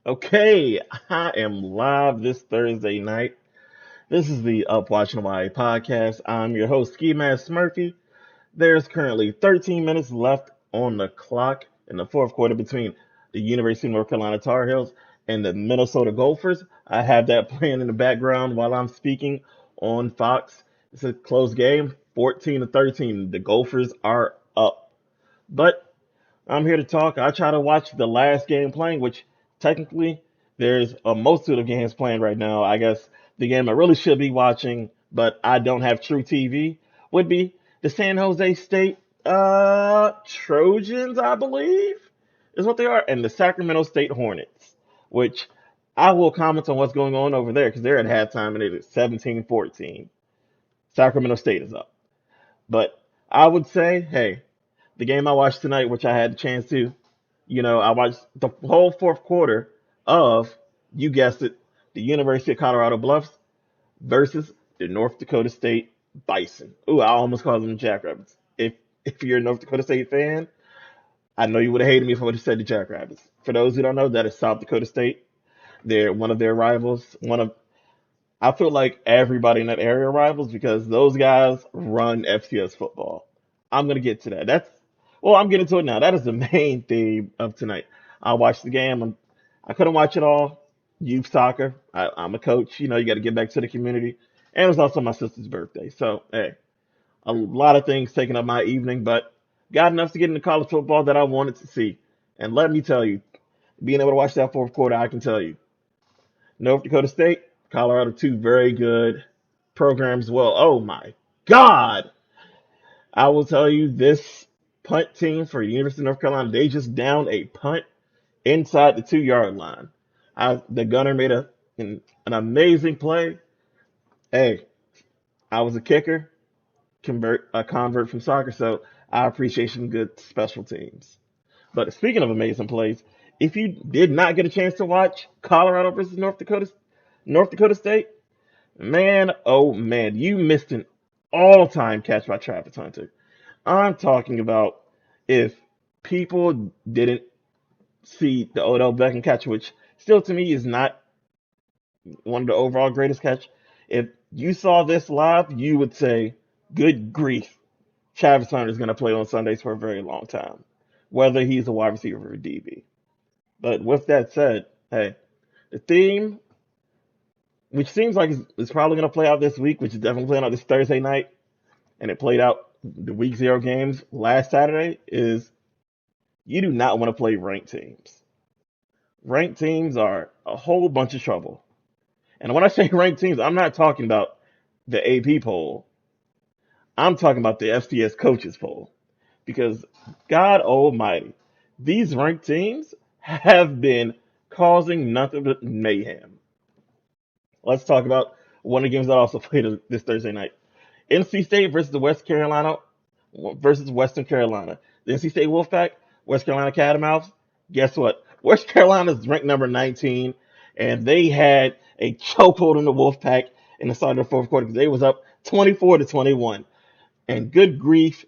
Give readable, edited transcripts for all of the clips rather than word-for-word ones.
Okay, I am live this Thursday night. This is the Up Watching Hawaii podcast. I'm your host, Ski Mask Murphy. There's currently 13 minutes left on the clock in the fourth quarter between the University of North Carolina Tar Heels and the Minnesota Gophers. I have that playing in the background while I'm speaking on Fox. It's a close game, 14 to 13. The Gophers are up. But I'm here to talk. I try to watch the last game playing, which technically there's a multitude of games playing right now. I guess the game I really should be watching, but I don't have True TV, would be the San Jose State Trojans, I believe, is what they are, and the Sacramento State Hornets, which I will comment on what's going on over there because they're at halftime and it is 17-14. Sacramento State is up. But I would say, hey, the game I watched tonight, which I had the chance to, I watched the whole fourth quarter of, you guessed it, the University of Colorado Bluffs versus the North Dakota State Bison. Ooh, I almost called them Jackrabbits. If you're a North Dakota State fan, I know you would have hated me if I would have said the Jackrabbits. For those who don't know, that is South Dakota State. They're one of their rivals. I feel like everybody in that area are rivals because those guys run FCS football. I'm gonna get to that. I'm getting to it now. That is the main theme of tonight. I watched the game. I couldn't watch it all. Youth soccer. I'm a coach. You got to get back to the community. And it was also my sister's birthday. So, hey, a lot of things taking up my evening, but got enough to get into college football that I wanted to see. And let me tell you, being able to watch that fourth quarter, I can tell you, North Dakota State, Colorado, two very good programs. Well, oh my God. I will tell you this punt team for the University of North Carolina, they just downed a punt inside the 2 yard line. The gunner made an amazing play. Hey, I was a kicker, a convert from soccer, so I appreciate some good special teams. But speaking of amazing plays, if you did not get a chance to watch Colorado versus North Dakota State, man, oh man, you missed an all-time catch by Travis Hunter. I'm talking about if people didn't see the Odell Beckham catch, which still to me is not one of the overall greatest catch. If you saw this live, you would say, "Good grief, Travis Hunter is going to play on Sundays for a very long time, whether he's a wide receiver or DB." But with that said, hey, the theme, which seems like it's probably going to play out this week, which is definitely playing out this Thursday night, and it played out the week zero games last Saturday, is you do not want to play ranked teams. Ranked teams are a whole bunch of trouble. And when I say ranked teams, I'm not talking about the AP poll. I'm talking about the FCS coaches poll. Because God almighty, these ranked teams have been causing nothing but mayhem. Let's talk about one of the games that also played this Thursday night. NC State versus the West Carolina versus Western Carolina. The NC State Wolfpack, West Carolina Catamounts. Guess what? West Carolina is ranked number 19, and they had a chokehold on the Wolfpack in the start of the fourth quarter because they was up 24-21. And good grief,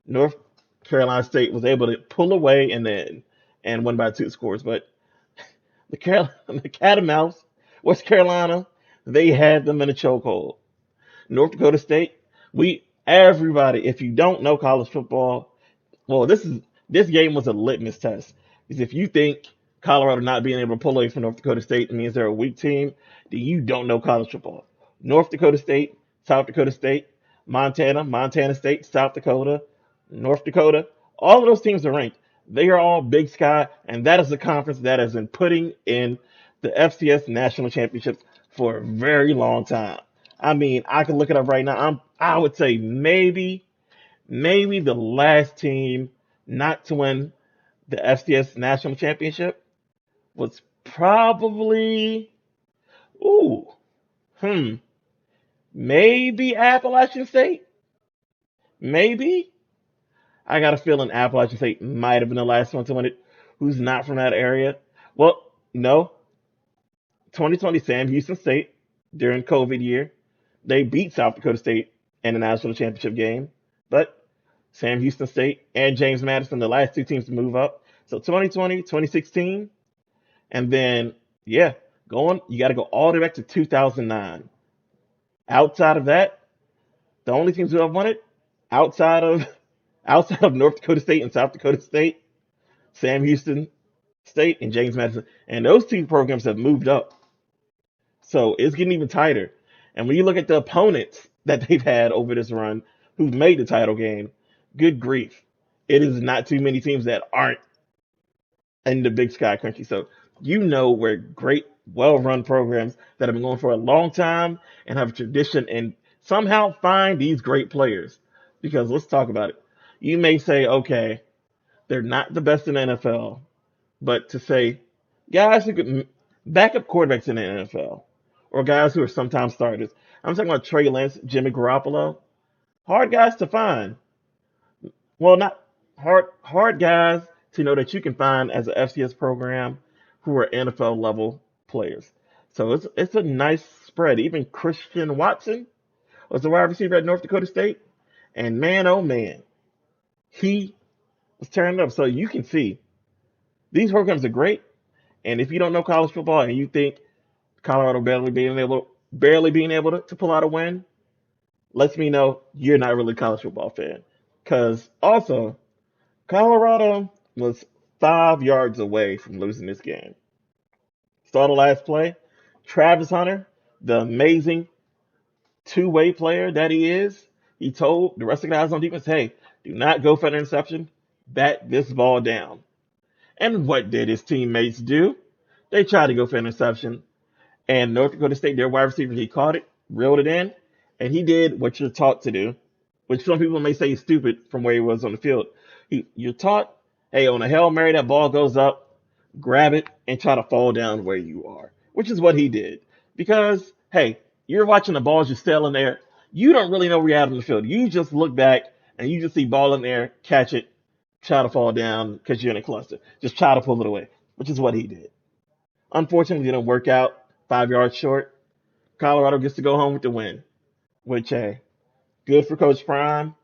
North Carolina State was able to pull away and win by 2 scores. But the Catamounts, West Carolina, they had them in a chokehold. North Dakota State, everybody, if you don't know college football, well, this game was a litmus test. Because if you think Colorado not being able to pull away from North Dakota State means they're a weak team, then you don't know college football. North Dakota State, South Dakota State, Montana State, South Dakota, North Dakota, all of those teams are ranked. They are all Big Sky, and that is a conference that has been putting in the FCS national championships for a very long time. I mean, I can look it up right now. I would say maybe the last team not to win the FCS national championship was probably, ooh, hmm, maybe Appalachian State. Maybe. I got a feeling Appalachian State might have been the last one to win it. Who's not from that area? Well, no. 2020 Sam Houston State during COVID year. They beat South Dakota State in the national championship game. But Sam Houston State and James Madison, the last two teams to move up. So 2020, 2016, and then Yeah, you got to go all the way back to 2009. Outside of that, the only teams who have won it, outside of outside of North Dakota State and South Dakota State, Sam Houston State and James Madison, and those two programs have moved up. So it's getting even tighter. And when you look at the opponents that they've had over this run, who've made the title game, good grief, it is not too many teams that aren't in the Big Sky Country. So you know where great, well-run programs that have been going for a long time and have a tradition and somehow find these great players. Because let's talk about it. You may say, okay, they're not the best in the NFL, but to say guys who could backup quarterbacks in the NFL or guys who are sometimes starters. I'm talking about Trey Lance, Jimmy Garoppolo. Hard guys to find. Well, not hard guys to know that you can find as an FCS program who are NFL level players. So it's a nice spread. Even Christian Watson was the wide receiver at North Dakota State, and man, oh man, he was tearing it up. So you can see these programs are great. And if you don't know college football and you think Colorado barely being able to pull out a win, lets me know you're not really a college football fan. Because also, Colorado was 5 yards away from losing this game. Saw the last play. Travis Hunter, the amazing two-way player that he is, he told the rest of the guys on defense, hey, do not go for an interception. Bat this ball down. And what did his teammates do? They tried to go for an interception. And North Dakota State, their wide receiver, he caught it, reeled it in, and he did what you're taught to do, which some people may say is stupid from where he was on the field. You're taught, hey, on a Hail Mary, that ball goes up, grab it, and try to fall down where you are, which is what he did. Because, hey, you're watching the balls just sail in there. You don't really know where you're at on the field. You just look back and you just see ball in there, catch it, try to fall down because you're in a cluster. Just try to pull it away, which is what he did. Unfortunately, it didn't work out. 5 yards short. Colorado gets to go home with the win, which, hey, good for Coach Prime,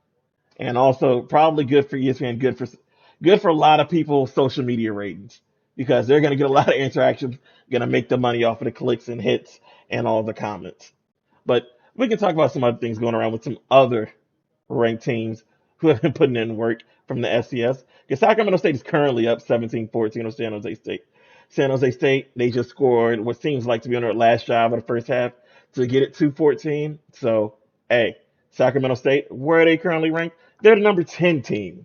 and also probably good for ESPN, good for a lot of people's social media ratings because they're going to get a lot of interactions, going to make the money off of the clicks and hits and all the comments. But we can talk about some other things going around with some other ranked teams who have been putting in work from the FCS. Because Sacramento State is currently up 17-14 on San Jose State. San Jose State, they just scored what seems like to be on their last drive of the first half to get it to 14. So, hey, Sacramento State, where are they currently ranked? They're the number 10 team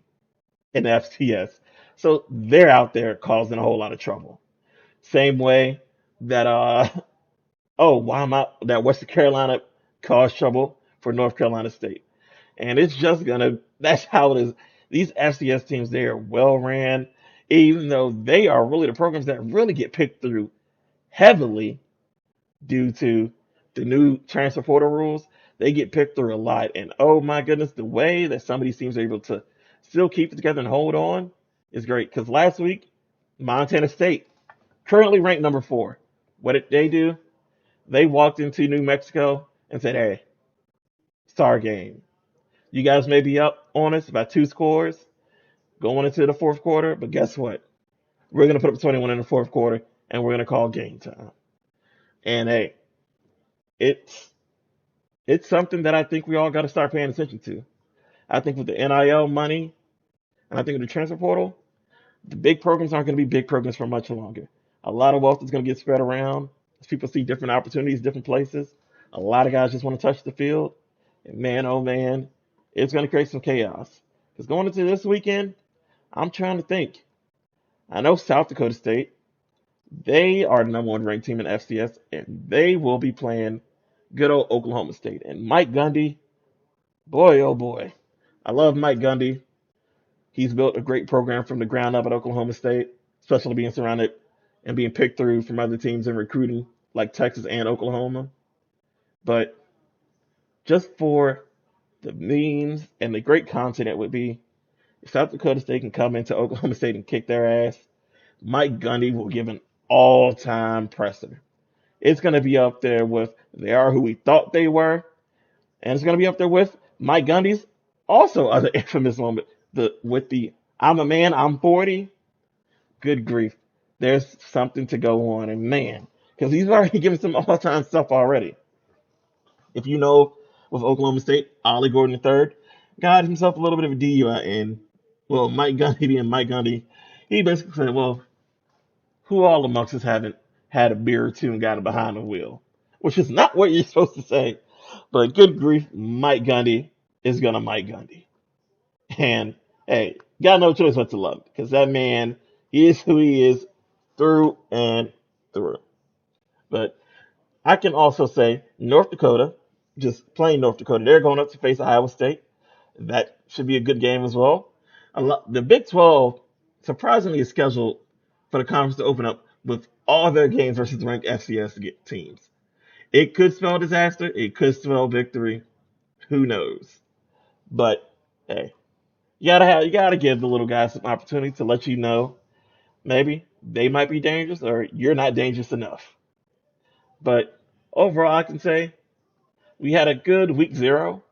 in the FCS. So they're out there causing a whole lot of trouble. Same way that why am I that Western Carolina caused trouble for North Carolina State. And it's just that's how it is. These FCS teams, they are well ran, even though they are really the programs that really get picked through heavily due to the new transfer portal rules. They get picked through a lot. And oh my goodness, the way that some of these teams are able to still keep it together and hold on is great. Because last week, Montana State, currently ranked number 4. What did they do? They walked into New Mexico and said, hey, it's our game. You guys may be up on us by 2 scores going into the fourth quarter, but guess what? We're going to put up 21 in the fourth quarter, and we're going to call game time. And hey, it's something that I think we all got to start paying attention to. I think with the NIL money, and I think with the transfer portal, the big programs aren't going to be big programs for much longer. A lot of wealth is going to get spread around as people see different opportunities, different places. A lot of guys just want to touch the field. And man, oh man, it's going to create some chaos. Because going into this weekend, I'm trying to think. I know South Dakota State, they are the number 1 ranked team in FCS, and they will be playing good old Oklahoma State. And Mike Gundy, boy, oh boy. I love Mike Gundy. He's built a great program from the ground up at Oklahoma State, especially being surrounded and being picked through from other teams in recruiting like Texas and Oklahoma. But just for the memes and the great content it would be, if South Dakota State can come into Oklahoma State and kick their ass, Mike Gundy will give an all-time presser. It's going to be up there with they are who we thought they were, and it's going to be up there with Mike Gundy's also other infamous moment with the I'm a man, I'm 40. Good grief. There's something to go on, and man, because he's already given some all-time stuff already. If you know, with Oklahoma State, Ollie Gordon III got himself a little bit of a DUI, and well, Mike Gundy being Mike Gundy, he basically said, well, who all amongst us haven't had a beer or two and gotten behind the wheel? Which is not what you're supposed to say. But good grief, Mike Gundy is gonna Mike Gundy. And hey, got no choice but to love it. Because that man, he is who he is through and through. But I can also say North Dakota, just plain North Dakota, they're going up to face Iowa State. That should be a good game as well. The Big 12 surprisingly is scheduled for the conference to open up with all their games versus ranked FCS teams. It could spell disaster. It could spell victory. Who knows? But hey, you gotta give the little guys some opportunity to let you know maybe they might be dangerous or you're not dangerous enough. But overall, I can say we had a good week 0,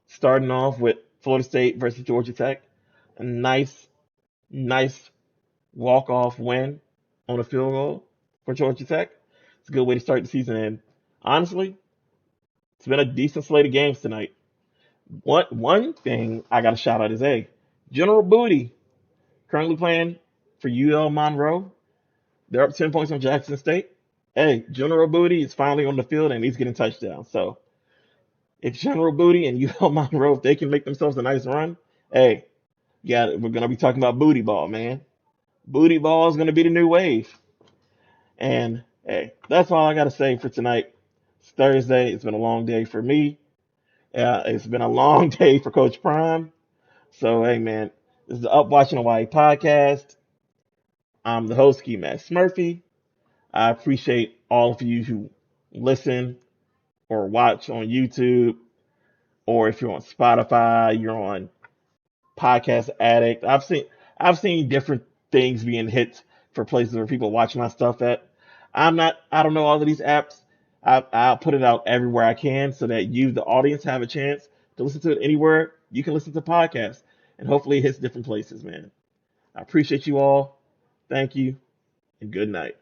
starting off with Florida State versus Georgia Tech. A nice walk-off win on a field goal for Georgia Tech. It's a good way to start the season. And honestly, it's been a decent slate of games tonight. One thing I got to shout out is General Booty currently playing for UL Monroe. They're up 10 points on Jackson State. Hey, General Booty is finally on the field and he's getting touchdowns. So if General Booty and UL Monroe, if they can make themselves a nice run, hey, yeah, we're gonna be talking about booty ball, man. Booty ball is gonna be the new wave. And hey, that's all I gotta say for tonight. It's Thursday. It's been a long day for me. It's been a long day for Coach Prime. So hey, man, this is the Up Watching Hawaii podcast. I'm the host, Key Matt Smurfy. I appreciate all of you who listen or watch on YouTube, or if you're on Spotify, you're on Podcast Addict. I've seen different things being hit for places where people watch my stuff at. I don't know all of these apps. I'll put it out everywhere I can so that you, the audience, have a chance to listen to it anywhere you can listen to podcasts, and hopefully it hits different places, man. I appreciate you all. Thank you, and good night.